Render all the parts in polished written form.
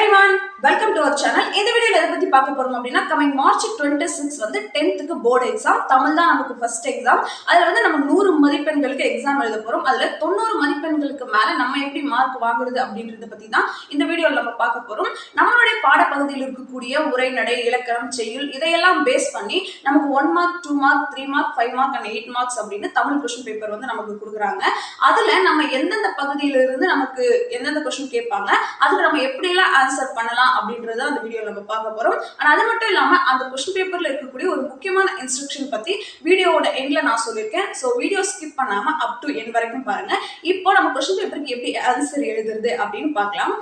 everyone, welcome to our channel. இந்த வீடியோல எதை பத்தி பார்க்க போறோம் அப்படினா coming March 26 வந்து 10th க்கு போர்டு எக்ஸாம். தமிழ் தான் நமக்கு ஃபர்ஸ்ட் எக்ஸாம். அதுல வந்து நம்ம 100 மதிப்பெண்களுக்கு எக்ஸாம் எழுத போறோம். அதுல 90 மதிப்பெண்களுக்கு மேல நம்ம எப்படி மார்க் வாங்குறது அப்படின்றத பத்தி தான் இந்த வீடியோல நம்ம பார்க்க போறோம். நம்மளுடைய பாடப்பகுதியில் இருக்கக்கூடிய உரைநடை, இலக்கணம், செய்யுள் இதையெல்லாம் பேஸ் பண்ணி நமக்கு 1 mark, 2 mark, 3 mark, 5 mark and 8 marks அப்படின்னு தமிழ் क्वेश्चन பேப்பர் வந்து நமக்கு கொடுக்குறாங்க. அதுல நம்ம எந்தெந்த பகுதியில இருந்து நமக்கு எந்தெந்த क्वेश्चन கேட்பாங்க, அதுக்கு நம்ம எப்படி எல்லாம் ஆன்சர் பண்ணலாம் அப்படின்றத அந்த வீடியோல நம்ம பார்க்க போறோம். ஆனா அது மட்டும் இல்லாம அந்த क्वेश्चन பேப்பர்ல இருக்கக்கூடிய ஒரு முக்கியமான இன்ஸ்ட்ரக்ஷன் பத்தி வீடியோவோட எண்ட்ல நான் சொல்லிருக்கேன். சோ வீடியோ ஸ்கிப் பண்ணாம அப் டு எண்ட் வரைக்கும் பாருங்க. இப்போ நம்ம क्वेश्चन பேப்பருக்கு எப்படி ஆன்சர் எழுதுறது அப்படின்னு பார்க்கலாம்.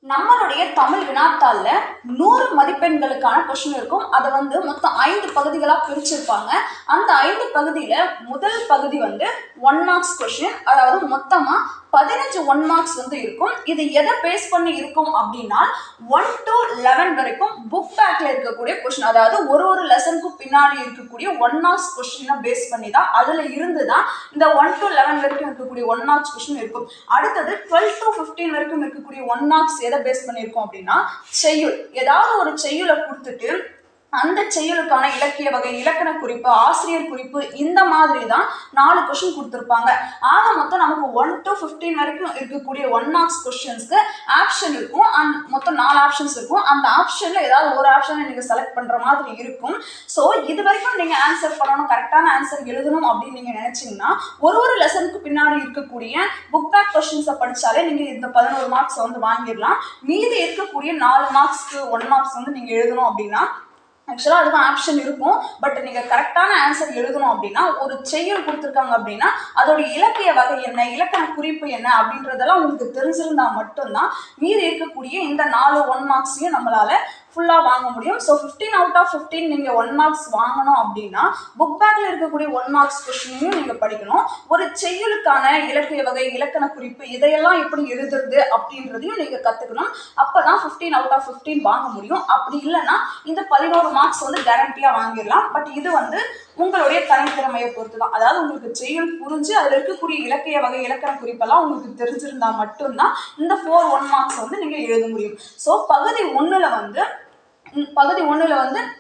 நம்மளுடைய தமிழ் வினாத்தாள்ல 100 மதிப்பெண்களுக்கான கொஸ்டின் இருக்கும். அதை வந்து மொத்தம் 5 பகுதிகளா பிரிச்சிருப்பாங்க. அந்த 5 பகுதியில முதல் பகுதி வந்து 1 மார்க்ஸ் கொஸ்டின், அதாவது மொத்தமா 15 1 மார்க்ஸ் வந்து இருக்கும். இது எதை பேஸ் பண்ணி இருக்கும் அப்படின்னா 1 to 11 வரைக்கும் புக் பேக்ல இருக்கக்கூடிய கொஸ்டின், அதாவது ஒரு லெசனுக்கு பின்னாடி இருக்கக்கூடிய 1 மார்க்ஸ் கொஸ்டினை பேஸ் பண்ணி தான் அதுல இருந்து தான் இந்த 1 to 11 வரைக்கும் இருக்கக்கூடிய 1 மார்க்ஸ் கொஸ்டின் இருக்கும். அடுத்தது 12 to 15 வரைக்கும் இருக்கக்கூடிய 1 மார்க்ஸ் எதை பேஸ் பண்ணியிருக்கோம் அப்படின்னா செய்யுள், ஏதாவது ஒரு செய்யுளை கொடுத்துட்டு அந்த செய்யுளுக்கான இலக்கிய வகை, இலக்கண குறிப்பு, ஆசிரியர் குறிப்பு இந்த மாதிரி தான் 4 கொஸ்டின் கொடுத்துருப்பாங்க. ஆக மொத்தம் நமக்கு 1 to 15 வரைக்கும் இருக்கக்கூடிய 1 மார்க்ஸ் கொஸ்டின்ஸ்க்கு ஆப்ஷன் இருக்கும். மொத்தம் 4 ஆப்ஷன்ஸ் இருக்கும். அந்த ஆப்ஷன்ல ஏதாவது ஒரு ஆப்ஷனை நீங்க செலக்ட் பண்ற மாதிரி இருக்கும். ஸோ இது வரைக்கும் நீங்க ஆன்சர் பண்ணணும், கரெக்டான ஆன்சர் எழுதணும் அப்படின்னு நீங்க நினைச்சீங்கன்னா ஒரு லெசனுக்கு பின்னாடி இருக்கக்கூடிய புக் பேக் கொஸ்டின்ஸை படிச்சாலே நீங்க இந்த 11 மார்க்ஸ் வந்து வாங்கிடலாம். மீதி இருக்கக்கூடிய 4 மார்க்ஸ்க்கு 1 மார்க்ஸ் வந்து நீங்க எழுதணும் அப்படின்னா ஆக்சுவலாக அதுக்கும் ஆப்ஷன் இருக்கும். பட் நீங்கள் கரெக்டான ஆன்சர் எழுதணும் அப்படின்னா ஒரு செய்யுள் கொடுத்துருக்காங்க அப்படின்னா அதோட இலக்கிய வகை என்ன, இலக்கண குறிப்பு என்ன அப்படின்றதெல்லாம் உங்களுக்கு தெரிஞ்சிருந்தா மட்டும்தான் மீதி இருக்கக்கூடிய இந்த 4 1 மார்க்ஸையும் நம்மளால ஃபுல்லாக வாங்க முடியும். ஸோ 15 out of 15 நீங்கள் 1 மார்க்ஸ் வாங்கணும் அப்படின்னா புக் பேக்கில் இருக்கக்கூடிய 1 மார்க்ஸ் கொஸ்டினையும் நீங்கள் படிக்கணும். ஒரு செய்யுளுக்கான இலக்கிய வகை, இலக்கண குறிப்பு இதையெல்லாம் எப்படி எழுதுறது அப்படின்றதையும் நீங்கள் கற்றுக்கணும். அப்போ தான் 15 out of 15 வாங்க முடியும். அப்படி இல்லைன்னா இந்த 11 மார்க்ஸ் வந்து கேரண்டியாக வாங்கிடலாம். பட் இது வந்து உங்களுடைய தனித்திறமையை பொறுத்து தான். அதாவது உங்களுக்கு செய்யுள் புரிஞ்சு அதில் இருக்கக்கூடிய இலக்கிய வகை, இலக்கண குறிப்பெல்லாம் உங்களுக்கு தெரிஞ்சிருந்தா மட்டும்தான் இந்த 4 1 மார்க்ஸ் வந்து நீங்கள் எழுத முடியும். ஸோ பகுதி 1ல் வந்து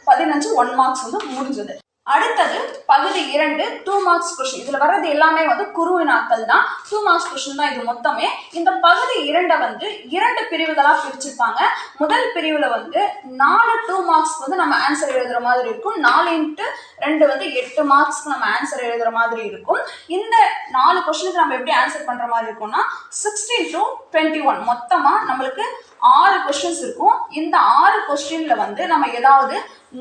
15 1 மார்க்ஸ் வந்து முடிஞ்சது. அடுத்தது பகுதி 2 2 மார்க்ஸ் கொஸ்டின். இதுல வர்றது எல்லாமே வந்து குறுவினாக்கள் தான். 2 மார்க்ஸ் கொஸ்டின் தான் இது மொத்தமே. இந்த பகுதி 2 வந்து 2 பிரிவுகளா பிரிச்சிருப்பாங்க. முதல் பிரிவுல வந்து 4 2 மார்க்ஸ் வந்து நம்ம ஆன்சர் எழுதுற மாதிரி இருக்கும். 4 × 2 வந்து 8 மார்க்ஸ்க்கு நம்ம ஆன்சர் எழுதுற மாதிரி இருக்கும். இந்த 4 கொஸ்டினுக்கு நம்ம எப்படி ஆன்சர் பண்ற மாதிரி இருக்கும்னா 16 to 21 மொத்தமா நம்மளுக்கு 6 கொஸ்டின்ஸ் இருக்கும். இந்த 6 கொஸ்டின்ல வந்து நம்ம ஏதாவது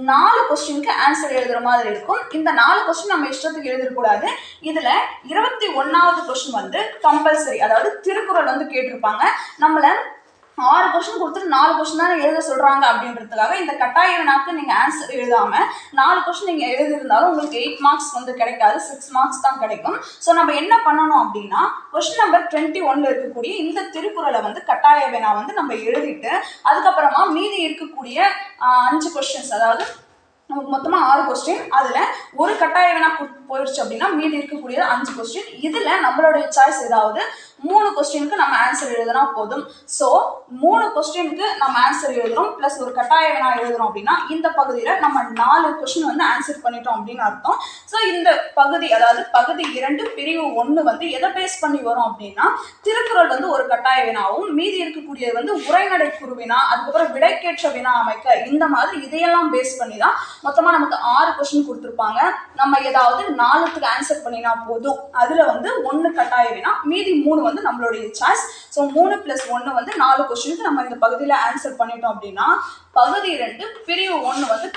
4 கொஸ்டினுக்கு ஆன்சர் எழுதுற மாதிரி இருக்கும். இந்த 4 கொஸ்டின் நம்ம இஷ்டத்துக்கு எழுதக்கூடாது. இதுல 21வது கொஸ்டின் வந்து கம்பல்சரி, அதாவது திருக்குறள் வந்து கேட்டிருப்பாங்க. நம்மள 6 கொஸ்டின் கொடுத்துட்டு 4 கொஸ்டின் தானே எழுத சொல்றாங்க அப்படின்றதுக்காக இந்த கட்டாய வினாக்கு நீங்க ஆன்சர் எழுதாம 4 கொஸ்டின் நீங்க எழுதிருந்தாலும் உங்களுக்கு 8 மார்க்ஸ் வந்து கிடைக்காது, 6 மார்க்ஸ் தான் கிடைக்கும். ஸோ நம்ம என்ன பண்ணணும் அப்படின்னா கொஸ்டின் நம்பர் 21ல இருக்கக்கூடிய இந்த திருக்குறளை வந்து கட்டாய வினா வந்து நம்ம எழுதிட்டு அதுக்கப்புறமா மீதி இருக்கக்கூடிய 5 கொஸ்டின்ஸ், அதாவது நமக்கு மொத்தமா 6 கொஸ்டின், அதுல ஒரு கட்டாய வினா போயிடுச்சு அப்படின்னா மீதி இருக்கக்கூடிய 5 கொஸ்டின். இதுல நம்மளுடைய சாய்ஸ் ஏதாவது 3 கொஸ்டினுக்கு நம்ம ஆன்சர் எழுதுனா போதும். ஸோ 3 கொஸ்டினுக்கு நம்ம ஆன்சர் எழுதுறோம் பிளஸ் ஒரு கட்டாய வினா எழுதுறோம் அப்படின்னா இந்த பகுதியில நம்ம 4 கொஸ்டின் வந்து ஆன்சர் பண்ணிட்டோம் அப்படின்னு அர்த்தம். ஸோ இந்த பகுதி, அதாவது பகுதி 2 பிரிவு 1 வந்து எதை பேஸ் பண்ணி வரும் அப்படின்னா திருக்குறள் வந்து ஒரு கட்டாய வினாவும், மீதி இருக்கக்கூடியது வந்து உரைநடை குறுவினா, அதுக்கப்புறம் விடைக்கேற்ற வினா அமைக்க, இந்த மாதிரி இதையெல்லாம் பேஸ் பண்ணி தான் மொத்தமா நமக்கு 6 கொஸ்டின் கொடுத்துருப்பாங்க. நம்ம ஏதாவது 4க்கு ஆன்சர் பண்ணினா போதும். அதுல வந்து 1 கட்டாய வினா, மீதி 3 வந்து நம்மளுடைய சாய்ஸ். ஸோ 3 + 1 வந்து 4 கொஸ்டினுக்கு நம்ம இந்த பகுதியில ஆன்சர் பண்ணிட்டோம் அப்படின்னா பகுதி 2 பிரிவு 1 வந்து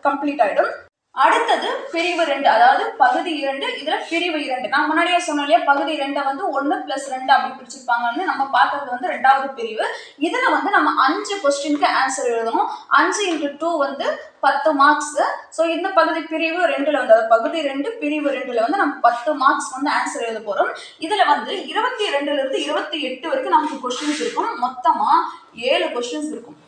கம்ப்ளீட் ஆயிடும். அடுத்தது பிரிவு 2, அதாவது பகுதி 2 இதுல பிரிவு 2. நான் முன்னாடியே சொன்னேன் இல்லையா, பகுதி 2 வந்து 1 + 2 அப்படி பிரிச்சிருப்பாங்கன்னு. நம்ம பார்க்கறது வந்து 2வது பிரிவு. இதுல வந்து நம்ம 5 கொஸ்டினுக்கு ஆன்சர் எழுதணும். 5 × 2 வந்து 10 மார்க்ஸ். ஸோ இந்த பகுதி பிரிவு 2ல வந்து, அதாவது பகுதி 2 பிரிவு 2ல வந்து நம்ம 10 மார்க்ஸ் வந்து ஆன்சர் எழுத போறோம். இதுல வந்து 22ல இருந்து 28 வரைக்கும் நமக்கு கொஸ்டின்ஸ் இருக்கும். மொத்தமா 7 கொஸ்டின்ஸ் இருக்கும்.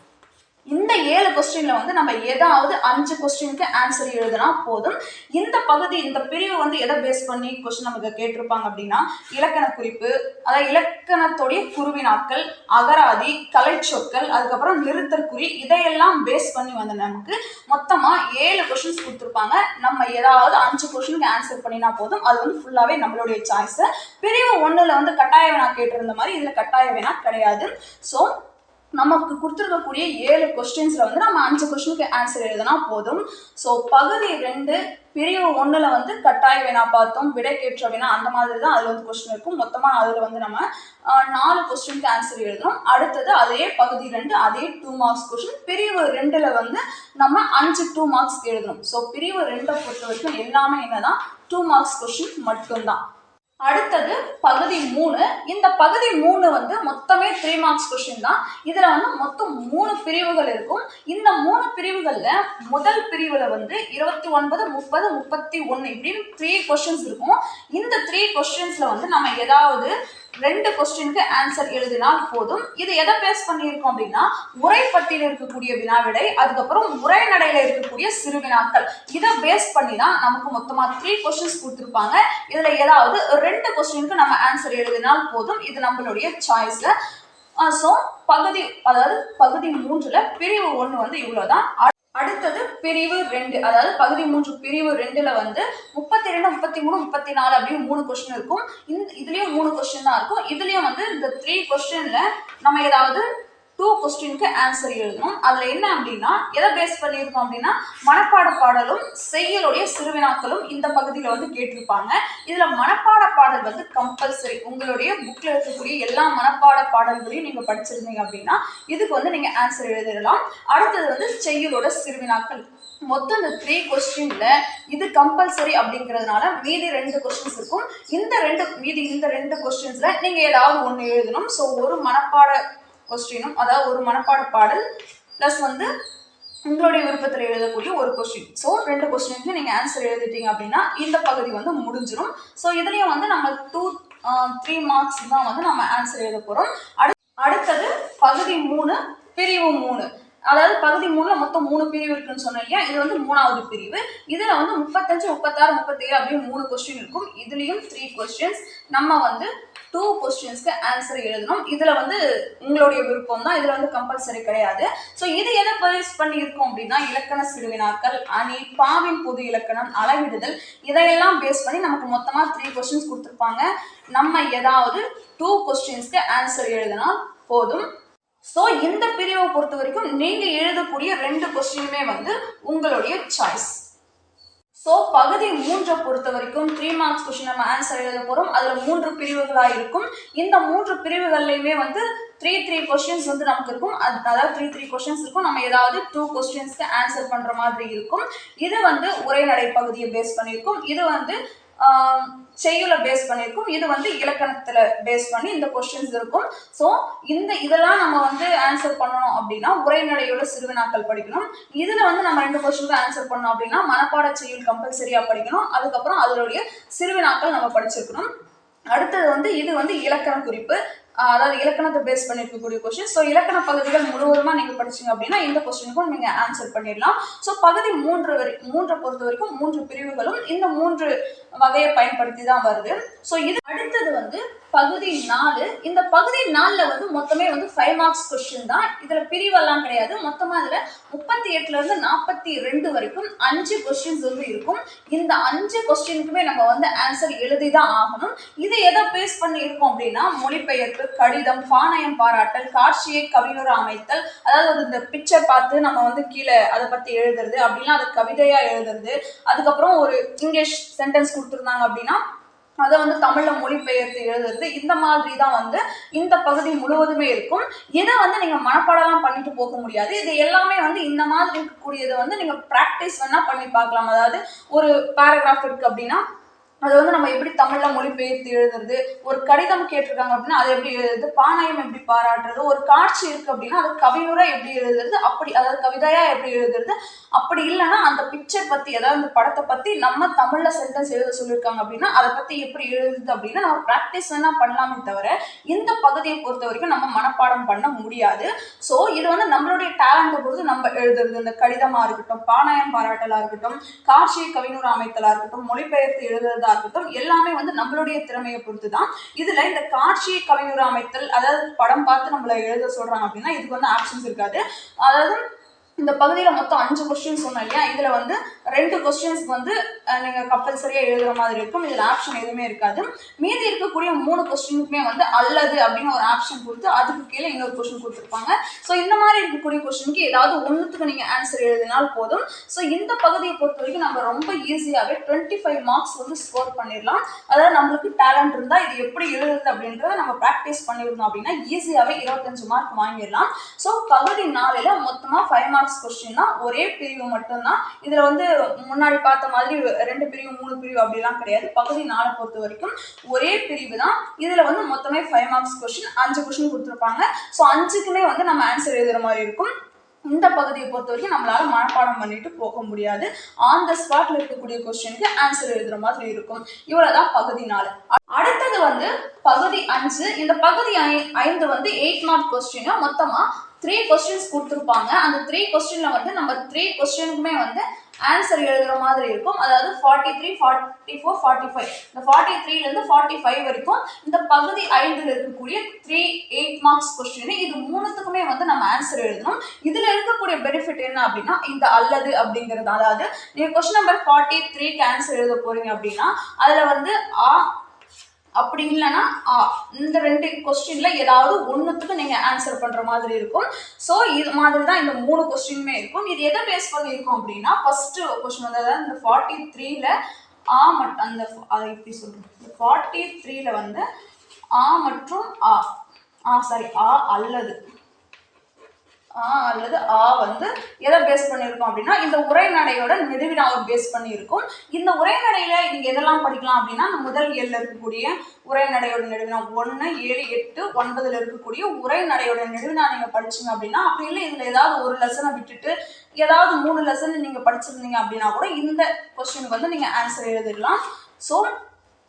இந்த 7 கொஸ்டின்ல வந்து நம்ம ஏதாவது 5 கொஸ்டினுக்கு ஆன்சர் எழுதினா போதும். இந்த பகுதி இந்த பிரிவு வந்து எதை பேஸ் பண்ணி கொஸ்டின் நமக்கு கேட்டிருப்பாங்க அப்படின்னா இலக்கண குறிப்பு, அதாவது இலக்கணத்துடைய குருவினாக்கள், அகராதி, கலைச்சொற்கள், அதுக்கப்புறம் நிறுத்தற் குறி, இதையெல்லாம் பேஸ் பண்ணி வந்து நமக்கு மொத்தமா 7 கொஸ்டின்ஸ் கொடுத்துருப்பாங்க. நம்ம ஏதாவது 5 கொஸ்டினுக்கு ஆன்சர் பண்ணினா போதும். அது வந்து ஃபுல்லாவே நம்மளுடைய சாய்ஸ். பிரிவு 1ல வந்து கட்டாய வினா கேட்டிருந்த மாதிரி இதுல கட்டாய வினா கிடையாது. ஸோ நமக்கு கொடுத்துருக்கக்கூடிய 7 கொஸ்டின்ஸ்ல வந்து நம்ம 5 கொஸ்டினுக்கு ஆன்சர் எழுதினா போதும். ஸோ பகுதி 2 பிரிவு 1ல வந்து கட்டாய வினா பார்த்தோம், விடைக்கேற்ற வினா, அந்த மாதிரி தான் அதுல வந்து கொஸ்டின் இருக்கும். மொத்தமா அதுல வந்து நம்ம 4 கொஸ்டினுக்கு ஆன்சர் எழுதணும். அடுத்தது அதே பகுதி 2 அதே 2 மார்க்ஸ் கொஸ்டின். பிரிவு 2ல வந்து நம்ம 5 2 மார்க்ஸ் எழுதணும். ஸோ பிரிவு 2 பொறுத்த வரைக்கும் எல்லாமே என்னதான் 2 மார்க்ஸ் கொஸ்டின் மட்டும்தான். அடுத்தது பகுதி 3. இந்த பகுதி 3 வந்து மொத்தமே 3 மார்க்ஸ் கொஸ்டின் தான். இதுல வந்து மொத்தம் 3 பிரிவுகள் இருக்கும். இந்த 3 பிரிவுகள்ல முதல் பிரிவுல வந்து 29, 30, 31 இப்படின்னு 3 கொஸ்டின்ஸ் இருக்கும். இந்த 3 கொஸ்டின்ஸ்ல வந்து நம்ம ஏதாவது 2 கொஸ்டினுக்கு ஆன்சர் எழுதினால் போதும். இது எதை பேஸ் பண்ணியிருக்கோம் அப்படின்னா உரைப்பட்டியல் இருக்கக்கூடிய வினாவிடை, அதுக்கப்புறம் உரைநடையில இருக்கக்கூடிய சிறு வினாக்கள், இதை பேஸ் பண்ணி தான் நமக்கு மொத்தமா 3 கொஸ்டின்ஸ் கொடுத்துருப்பாங்க. இதுல ஏதாவது 2 கொஸ்டினுக்கு நம்ம ஆன்சர் எழுதினால் போதும். இது நம்மளுடைய சாய்ஸ். ஸோ பகுதி 3ல பிரிவு 1 வந்து இவ்வளவுதான். அடுத்தது பிரிவு 2, அதாவது பகுதி 3 பிரிவு 2ல வந்து 32, 33, 34 அப்படின்னு 3 கொஸ்டின் இருக்கும். இதுலயும் 3 கொஸ்டின் தான் இருக்கும். இதுலயும் வந்து இந்த 3 கொஸ்டின்ல நம்ம ஏதாவது 2 கொஸ்டினுக்கு ஆன்சர் எழுதணும். அதுல என்ன அப்படின்னா எதை பேஸ் பண்ணியிருக்கோம் அப்படின்னா மனப்பாட பாடலும் செய்யுளுடைய சிறுவினாக்களும் இந்த பகுதியில வந்து கேட்டிருப்பாங்க. இதுல மனப்பாட பாடல் வந்து கம்பல்சரி. உங்களுடைய புக்ல இருக்கக்கூடிய எல்லா மனப்பாட பாடல்களையும் நீங்க படிச்சிருந்தீங்க அப்படின்னா இதுக்கு வந்து நீங்க ஆன்சர் எழுதிடலாம். அடுத்தது வந்து செய்யுளோட சிறுவினாக்கள். மொத்தம் இந்த 3 கொஸ்டின்ல இது கம்பல்சரி அப்படிங்கிறதுனால மீதி 2 கொஸ்டின்ஸ் இருக்கும். இந்த 2 கொஸ்டின்ஸ்ல நீங்க ஏதாவது ஒன்று எழுதணும். ஸோ ஒரு மனப்பாட கொஸ்டினும், அதாவது ஒரு மனப்பாட பாடல் பிளஸ் வந்து உங்களுடைய விருப்பத்தில் எழுதக்கூடிய ஒரு கொஸ்டின். ஸோ 2 கொஸ்டினுக்கு நீங்க ஆன்சர் எழுதிட்டீங்க அப்படின்னா இந்த பகுதி வந்து முடிஞ்சிடும். ஸோ இதுலயும் வந்து நம்ம 3 மார்க்ஸ் தான் வந்து நம்ம ஆன்சர் எழுத போறோம். அடுத்தது பகுதி 3 பிரிவு 3. அதாவது பகுதி 3ல மொத்தம் 3 பிரிவு இருக்குன்னு சொன்னேன் இல்லையா, இது வந்து 3வது பிரிவு. இதுல வந்து 35, 36, 37 அப்படின்னு 3 கொஸ்டின் இருக்கும். இதுலயும் 3 கொஸ்டின்ஸ். நம்ம வந்து 2 கொஸ்டின்ஸ்க்கு ஆன்சர் எழுதணும். இதுல வந்து உங்களுடைய விருப்பம் தான், இதுல வந்து கம்பல்சரி கிடையாது. ஸோ இது எதை பேஸ் பண்ணி இருக்கும் அப்படின்னா இலக்கண சிறுவினாக்கள், அணி, பாவின் பொது இலக்கணம், அளவிடுதல், இதையெல்லாம் பேஸ் பண்ணி நமக்கு மொத்தமா 3 கொஸ்டின்ஸ் கொடுத்துருப்பாங்க. நம்ம ஏதாவது 2 கொஸ்டின்ஸ்க்கு ஆன்சர் எழுதினா போதும். ஸோ இந்த பிரிவை பொறுத்த வரைக்கும் நீங்க எழுதக்கூடிய 2 கொஸ்டினுமே வந்து உங்களுடைய சாய்ஸ். ஸோ பகுதி 3 பொறுத்த வரைக்கும் 3 மார்க்ஸ் கொஸ்டின் நம்ம ஆன்சர் எழுத போறோம். அதுல 3 பிரிவுகளாக இருக்கும். இந்த 3 பிரிவுகள்லையுமே வந்து 3 கொஸ்டின்ஸ் வந்து நமக்கு இருக்கும். அதாவது 3 கொஸ்டின்ஸ் இருக்கும். நம்ம ஏதாவது 2 கொஸ்டின்ஸ்க்கு ஆன்சர் பண்ற மாதிரி இருக்கும். இது வந்து உரைநடை பகுதியை பேஸ் பண்ணியிருக்கும். இது வந்து செய்யுளை பேஸ் பண்ணியிருக்கும். இது வந்து இலக்கணத்துல பேஸ் பண்ணி இந்த கொஸ்டின்ஸ் இருக்கும். ஸோ இதெல்லாம் நம்ம வந்து ஆன்சர் பண்ணணும் அப்படின்னா உரைநடையோட சிறுவினாக்கள் படிக்கணும். இதுல வந்து நம்ம 2 கொஸ்டினுக்கு ஆன்சர் பண்ணோம் அப்படின்னா மனப்பாட செய்யுள் கம்பல்சரியா படிக்கணும். அதுக்கப்புறம் அதனுடைய சிறுவினாக்கள் நம்ம படிச்சிருக்கணும். அடுத்தது வந்து இது வந்து இலக்கண குறிப்பு, அதாவது இலக்கணத்தை பேஸ் பண்ணி இருக்கக்கூடிய கொஸ்டின். ஸோ இலக்கண பகுதிகள் முழுவதுமா நீங்க படிச்சீங்க அப்படின்னா இந்த கொஸ்டினுக்கும் நீங்க ஆன்சர் பண்ணிடலாம். ஸோ பகுதி 3 பொறுத்த வரைக்கும் 3 பிரிவுகளும் இந்த 3 வகையை பயன்படுத்தி தான் வருது. ஸோ இது அடுத்தது வந்து பகுதி 4. இந்த பகுதி 4ல வந்து மொத்தமே வந்து 5 மார்க்ஸ் கொஸ்டின் தான். இதுல பிரிவெல்லாம் கிடையாது. மொத்தமா இதுல 38ல இருந்து 42 வரைக்கும் 5 கொஸ்டின்ஸ் வந்து இருக்கும். இந்த 5 கொஸ்டினுக்குமே நம்ம வந்து ஆன்சர் எழுதி தான் ஆகணும். இது எதை பேஸ் பண்ணி இருக்கும் அப்படின்னா மொழிபெயர்ப்பு, கடிதம், பாணயம் பாராட்டல், காட்சியை கவிஞர் அமைத்தல், அதாவது இந்த பிக்சர் பார்த்து நம்ம வந்து கீழே அதை பத்தி எழுதுறது அப்படின்னா அது கவிதையா எழுதுறது, அதுக்கப்புறம் ஒரு இங்கிலீஷ் சென்டென்ஸ் கொடுத்துருந்தாங்க அப்படின்னா அதை வந்து தமிழ்ல மொழிபெயர்த்து எழுதுறது, இந்த மாதிரி தான் வந்து இந்த பகுதி முழுவதுமே இருக்கும். இதை வந்து நீங்க மனப்பாடலாம் பண்ணிட்டு போக முடியாது. இது எல்லாமே வந்து இந்த மாதிரி இருக்கக்கூடியதை வந்து நீங்க பிராக்டிஸ் வேணா பண்ணி பார்க்கலாம். அதாவது ஒரு பேராகிராஃப் இருக்கு அப்படின்னா அது வந்து நம்ம எப்படி தமிழ்ல மொழிபெயர்த்து எழுதுறது, ஒரு கடிதம் கேட்டிருக்காங்க அப்படின்னா அதை எப்படி எழுதுறது, பாநாயம் எப்படி பாராட்டுறது, ஒரு காட்சி இருக்கு அப்படின்னா அது கவியுரை எப்படி எழுதுறது, அப்படி அதாவது கவிதையா எப்படி எழுதுறது, அப்படி இல்லைன்னா அந்த பிக்சர் பத்தி அதாவது அந்த படத்தை பத்தி நம்ம தமிழ்ல சென்டென்ஸ் எழுத சொல்லியிருக்காங்க அப்படின்னா அதை பத்தி எப்படி எழுதுறது அப்படின்னு நம்ம ப்ராக்டிஸ் வேணா பண்ணலாமே தவிர இந்த பகுதியை பொறுத்த வரைக்கும் நம்ம மனப்பாடம் பண்ண முடியாது. ஸோ இது வந்து நம்மளுடைய டேலண்ட்டை பொறுத்து நம்ம எழுதுறது, இந்த கடிதமா இருக்கட்டும், பாநாயம் பாராட்டலா இருக்கட்டும், காட்சியை கவிஞர் அமைத்தலா இருக்கட்டும், மொழிபெயர்த்து எழுதுறதா இருக்கட்டும், எல்லாமே வந்து நம்மளுடைய திறமையை பொறுத்து தான். இதுல இந்த காட்சியை கவிஞர் அமைத்தல் அதாவது படம் பார்த்து நம்மள எழுத சொல்றாங்க அப்படின்னா இதுக்கு வந்து ஆப்ஷன்ஸ் இருக்காது. அதாவது இந்த பகுதியில் மொத்தம் 5 கொஸ்டின் சொன்னோம் இல்லையா, இதில் வந்து 2 கொஸ்டின்ஸ்க்கு வந்து நீங்கள் கம்பல்சரியாக எழுதுகிற மாதிரி இருக்கும். இதில் ஆப்ஷன் எதுவுமே இருக்காது. மீதி இருக்கக்கூடிய 3 கொஸ்டினுக்குமே வந்து அல்லது அப்படின்னு ஒரு ஆப்ஷன் கொடுத்து அதுக்கு கீழே இன்னொரு கொஸ்டின் கொடுத்துருப்பாங்க. ஸோ இந்த மாதிரி இருக்கக்கூடிய கொஸ்டினுக்கு ஏதாவது ஒன்றுத்துக்கு நீங்கள் ஆன்சர் எழுதினால் போதும். ஸோ இந்த பகுதியை பொறுத்த வரைக்கும் நம்ம ரொம்ப ஈஸியாகவே 25 மார்க்ஸ் வந்து ஸ்கோர் பண்ணிடலாம். அதாவது நம்மளுக்கு டேலண்ட் இருந்தால் இது எப்படி எழுதுறது அப்படின்றத நம்ம ப்ராக்டிஸ் பண்ணியிருந்தோம் அப்படின்னா ஈஸியாகவே 25 மார்க் வாங்கிடலாம். ஸோ பகுதி 4ல் மொத்தமாக 5 மார்க்ஸ் கொஸ்டின் தான், ஒரே பிரிவு மட்டும்தான். இதுல வந்து முன்னாடி பார்த்த மாதிரி 2 பிரிவு 3 பிரிவு அப்படிலாம் கிடையாது. பகுதி 4 பொறுத்த வரைக்கும் ஒரே பிரிவு தான். இதுல வந்து மொத்தமே 5 மார்க்ஸ் கொஸ்டின் 5 கொஸ்டின் கொடுத்துருப்பாங்க. ஸோ 5க்குமே வந்து நம்ம ஆன்சர் எழுதுற மாதிரி இருக்கும். இந்த பகுதியை பொறுத்த வரைக்கும் நம்மளால மனப்பாடம் பண்ணிட்டு போக முடியாது. ஆன் த ஸ்பாட்ல இருக்கக்கூடிய கொஸ்டினுக்கு ஆன்சர் எழுதுற மாதிரி இருக்கும். இவ்வளவுதான் பகுதி 4. அடுத்தது வந்து பகுதி 5. இந்த பகுதி 5 வந்து 8 மார்க் கொஸ்டின். மொத்தமா 3 கொஸ்டின்ஸ் கொடுத்துருப்பாங்க. அந்த 3 கொஸ்டின்ல வந்து நம்ம 3 கொஸ்டினுக்குமே வந்து ஆன்சர் எழுதுற மாதிரி இருக்கும். அதாவது 43, 44, 45 இந்த 43ல இருந்து 45 வரைக்கும் இந்த பகுதி 5ல் இருக்கக்கூடிய 8 மார்க்ஸ் கொஸ்டின். இது மூணுத்துக்குமே வந்து நம்ம ஆன்சர் எழுதணும். இதுல இருக்கக்கூடிய பெனிஃபிட் என்ன அப்படின்னா இந்த அல்லது அப்படிங்கிறது, அதாவது நீங்க கொஸ்டின் நம்பர் 43க்கு ஆன்சர் எழுத போறீங்க அப்படின்னா அதுல வந்து அப்படி இல்லைன்னா இந்த 2 கொஸ்டின்ல ஏதாவது ஒன்றுத்துக்கு நீங்க ஆன்சர் பண்ற மாதிரி இருக்கும். ஸோ இது மாதிரி தான் இந்த 3 கொஸ்டினுமே இருக்கும். இது எதை பேஸ் பண்ணி இருக்கும் அப்படின்னா ஃபர்ஸ்ட் கொஸ்டின் வந்து அதாவது இந்த 43ல மட்டும் அந்த அதை எப்படி சொல்றோம், இந்த 43ல வந்து மற்றும் அல்லது அல்லது வந்து எதை பேஸ் பண்ணியிருக்கோம் அப்படின்னா இந்த உரைநடையோட நெடுவினாவை பேஸ் பண்ணி இருக்கும். இந்த உரைநடையில நீங்க எதெல்லாம் படிக்கலாம் அப்படின்னா முதல் ஏழுல இருக்கக்கூடிய உரைநடையோட நெடுவினா 1, 7, 8, 9ல இருக்கக்கூடிய உரைநடையோட நெடுவினா நீங்க படிச்சீங்க அப்படின்னா, அப்படி இல்லை இதுல ஏதாவது ஒரு லெசனை விட்டுட்டு ஏதாவது 3 லெசன் நீங்க படிச்சிருந்தீங்க அப்படின்னா கூட இந்த கொஸ்டினுக்கு வந்து நீங்க ஆன்சர் எழுதிடலாம். ஸோ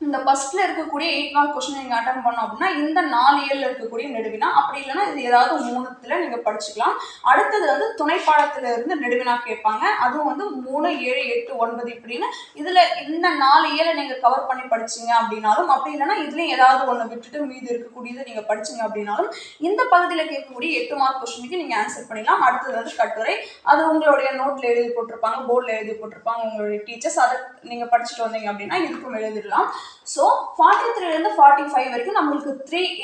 இந்த ஃபர்ஸ்ட்ல இருக்கக்கூடிய 8 மார்க் கொஸ்டின் நீங்க அட்டன் பண்ணோம் அப்படின்னா இந்த 4 ஏழுல இருக்கக்கூடிய நெடுவினா, அப்படி இல்லைன்னா இது ஏதாவது 3த்துல நீங்க படிச்சுக்கலாம். அடுத்தது வந்து துணைப்பாடத்துல இருந்து நெடுவினா கேட்பாங்க. அதுவும் வந்து 3, 7, 8, 9 இப்படின்னு இதுல இந்த 4 ஏழை நீங்க கவர் பண்ணி படிச்சீங்க அப்படின்னாலும், அப்படி இல்லைன்னா இதுலயும் ஏதாவது ஒண்ணு விட்டுட்டு மீதி இருக்கக்கூடியது நீங்க படிச்சீங்க அப்படின்னாலும் இந்த பகுதியில கேட்கக்கூடிய 8 மார்க் கொஸ்டினுக்கு நீங்க ஆன்சர் பண்ணிடலாம். அடுத்தது வந்து கட்டுரை, அது உங்களுடைய நோட்ல எழுதி போட்டிருப்பாங்க, போர்ட்ல எழுதி போட்டிருப்பாங்க உங்களுடைய டீச்சர்ஸ், அதை நீங்க படிச்சுட்டு வந்தீங்க அப்படின்னா இதுக்கும் எழுதிடலாம். ஸோ 43ல இருந்து 45 வரைக்கும் நம்மளுக்கு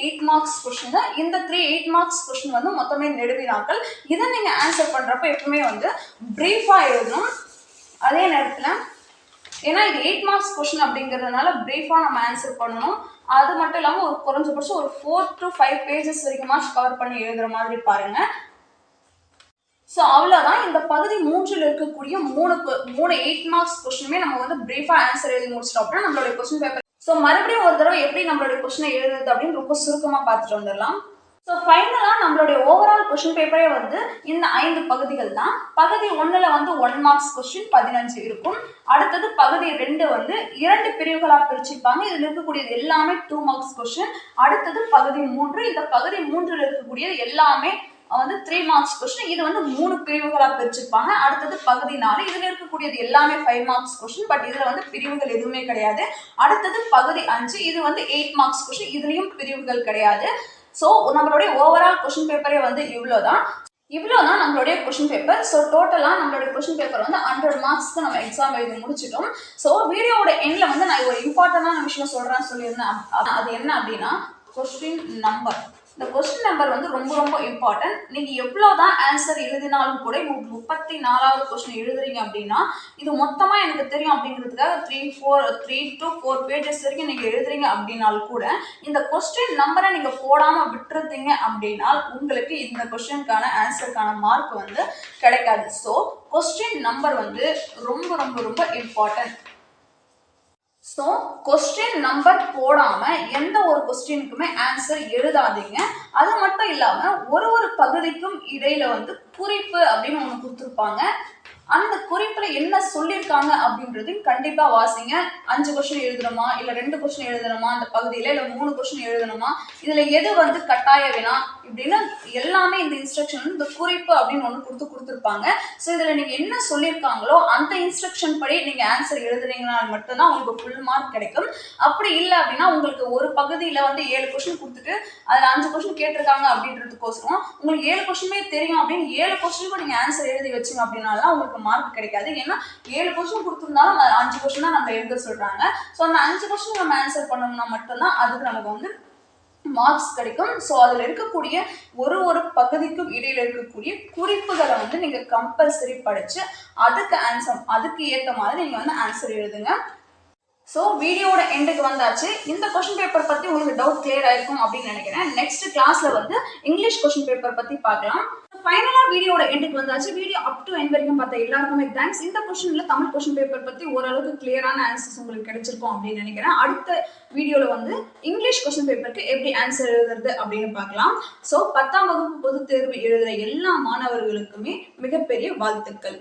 8 மார்க்ஸ் கொஸ்டின். இந்த 8 மார்க்ஸ் கொஸ்டின் வந்து மொத்தமே நெடுவினாக்கள். இதை நீங்க ஆன்சர் பண்றப்ப எப்பவுமே வந்து பிரீஃபா எழுதணும். அதே நேரத்தில் ஏன்னா இது 8 மார்க்ஸ் கொஸ்டின் அப்படிங்கிறதுனால பிரீஃபா நம்ம ஆன்சர் பண்ணணும். அது மட்டும் இல்லாமல் ஒரு குறைஞ்சபட்சம் ஒரு 4 to 5 பேஜஸ் வரைக்கும் கவர் பண்ணி எழுதுற மாதிரி பாருங்க. ஸோ அவ்வளோதான். இந்த பகுதி 3ல் இருக்கக்கூடிய 3 8 மார்க்ஸ் கொஸ்டினுமே நம்ம வந்து பிரீஃபா ஆன்சர் எழுதி முடிச்சிட்டோம் அப்படின்னா நம்மளுடைய கொஸ்டின் பேப்பர். ஸோ மறுபடியும் ஒரு தடவை எப்படி நம்மளுடைய கொஸ்டினை எழுதுறது அப்படின்னு ரொம்ப சுருக்கமாக பார்த்துட்டு வந்துடலாம். ஸோ ஃபைனலாக நம்மளுடைய ஓவரால் கொஸ்டின் பேப்பரே வந்து இந்த 5 பகுதிகள் தான். பகுதி 1ல் வந்து 1 மார்க்ஸ் கொஸ்டின் 15 இருக்கும். அடுத்தது பகுதி 2 வந்து 2 பிரிவுகளாக பிரிச்சிருப்பாங்க. இதில் இருக்கக்கூடியது எல்லாமே 2 மார்க்ஸ் கொஸ்டின். அடுத்தது பகுதி 3, இந்த பகுதி 3ல் இருக்கக்கூடியது எல்லாமே வந்து 3 மார்க்ஸ் கொஸ்டின். இது வந்து 3 பிரிவுகளாக பிரிச்சிருப்பாங்க. அடுத்தது பகுதி 4, இதுல இருக்கக்கூடியது எல்லாமே 5 மார்க்ஸ் கொஸ்டின். பட் இதுல வந்து பிரிவுகள் எதுவுமே கிடையாது. அடுத்தது பகுதி 5, இது வந்து 8 மார்க்ஸ் கொஸ்டின். இதுலயும் பிரிவுகள் கிடையாது. ஸோ நம்மளுடைய ஓவரால் கொஸ்டின் பேப்பரே வந்து இவ்வளோதான் நம்மளுடைய கொஸ்டின் பேப்பர். ஸோ டோட்டலாக நம்மளுடைய கொஸ்டின் பேப்பர் வந்து 100 மார்க்ஸ்க்கு நம்ம எக்ஸாம் எழுதி முடிச்சிட்டோம். ஸோ வீடியோட எண்ட்ல வந்து நான் ஒரு இம்பார்ட்டண்டான விஷயம் சொல்றேன்னு சொல்லியிருந்தேன். அது என்ன அப்படின்னா கொஸ்டின் நம்பர். இந்த கொஸ்டின் நம்பர் வந்து ரொம்ப ரொம்ப இம்பார்ட்டன்ட். நீங்க எவ்வளவுதான் ஆன்சர் எழுதினாலும் கூட 34வது கொஸ்டின் எழுதுறீங்க அப்படின்னா இது மொத்தமா எனக்கு தெரியும் அப்படிங்கிறதுக்காக 3 to 4 பேஜஸ் வரைக்கும் நீங்க எழுதுறீங்க அப்படின்னாலும் கூட இந்த கொஸ்டின் நம்பரை நீங்க போடாம விட்டுருந்தீங்க அப்படின்னா உங்களுக்கு இந்த கொஸ்டினுக்கான ஆன்சருக்கான மார்க் வந்து கிடைக்காது. ஸோ கொஸ்டின் நம்பர் வந்து ரொம்ப ரொம்ப ரொம்ப இம்பார்ட்டன்ட். ஸோ கொஸ்டின் நம்பர் போடாம எந்த ஒரு கொஸ்டினுக்குமே ஆன்சர் எழுதாதீங்க. அது மட்டும் இல்லாம ஒரு பகுதிக்கும் இடையில வந்து குறிப்பு அப்படின்னு ஒன்று கொடுத்துருப்பாங்க. அந்த குறிப்புல என்ன சொல்லியிருக்காங்க அப்படின்றதையும் கண்டிப்பா வாசிங்க. 5 கொஸ்டின் எழுதணுமா, இல்ல 2 கொஸ்டின் எழுதணுமா அந்த பகுதியில, இல்ல 3 கொஸ்டின் எழுதணுமா, இதுல எது வந்து கட்டாய வினா இப்படின்னு எல்லாமே இந்த இன்ஸ்ட்ரக்ஷன் இந்த குறிப்பு அப்படின்னு ஒன்று கொடுத்துருப்பாங்க. ஸோ இதுல நீங்க என்ன சொல்லியிருக்காங்களோ அந்த இன்ஸ்ட்ரக்ஷன் படி நீங்க ஆன்சர் எழுதுனீங்கன்னா மட்டும்தான் உங்களுக்கு ஃபுல் மார்க் கிடைக்கும். அப்படி இல்லை அப்படின்னா உங்களுக்கு ஒரு பகுதியில வந்து 7 கொஸ்டின் கொடுத்துட்டு அதுல 5 கொஸ்டின் கேட்டிருக்காங்க அப்படின்றதுக்கோசரம் உங்களுக்கு 7 கொஸ்டினுமே தெரியும் அப்படின்னு 7 கொஸ்டினுக்கும் நீங்க ஆன்சர் எழுதி வச்சுங்க அப்படின்னால உங்களுக்கு மார்க் கிடைக்காது. ஏன்னா 7 கொஸ்டின் கொடுத்துருந்தாலும் 5 கொஸ்டின் தான் நம்ம எழுத சொல்றாங்க. ஸோ அந்த 5 கொஸ்டின் நம்ம ஆன்சர் பண்ணோம்னா மட்டும்தான் அதுக்கு நமக்கு வந்து மார்க்ஸ் கிடைக்கும். ஸோ அதில் இருக்கக்கூடிய ஒரு பகுதிக்கும் இடையில இருக்கக்கூடிய குறிப்புகளை வந்து நீங்க கம்பல்சரி படிச்சு அதுக்கு ஏற்ற மாதிரி நீங்க வந்து ஆன்சர் எழுதுங்க. ஸோ வீடியோட எண்டுக்கு வந்தாச்சு. இந்த கொஸ்டின் பேப்பர் பற்றி உங்களுக்கு டவுட் கிளியர் ஆயிருக்கும் அப்படின்னு நினைக்கிறேன். நெக்ஸ்ட் கிளாஸ்ல வந்து இங்கிலீஷ் கொஸ்டின் பேப்பர் பற்றி பார்க்கலாம். ஃபைனலாக வீடியோட எண்டுக்கு வந்தாச்சு. வீடியோ அப் டு எண்ட் வரைக்கும் பார்த்த எல்லாருக்குமே தேங்க்ஸ். இந்த கொஸ்டின்ல தமிழ் கொஸ்டின் பேப்பர் பற்றி ஓரளவுக்கு கிளியரான ஆன்சர்ஸ் உங்களுக்கு கிடைச்சிருக்கும் அப்படின்னு நினைக்கிறேன். அடுத்த வீடியோவில் வந்து இங்கிலீஷ் கொஸ்டின் பேப்பருக்கு எப்படி ஆன்சர் எழுதுறது அப்படின்னு பார்க்கலாம். ஸோ 10ஆம் வகுப்பு பொதுத் தேர்வு எழுதுகிற எல்லா மாணவர்களுக்குமே மிகப்பெரிய வாழ்த்துக்கள்.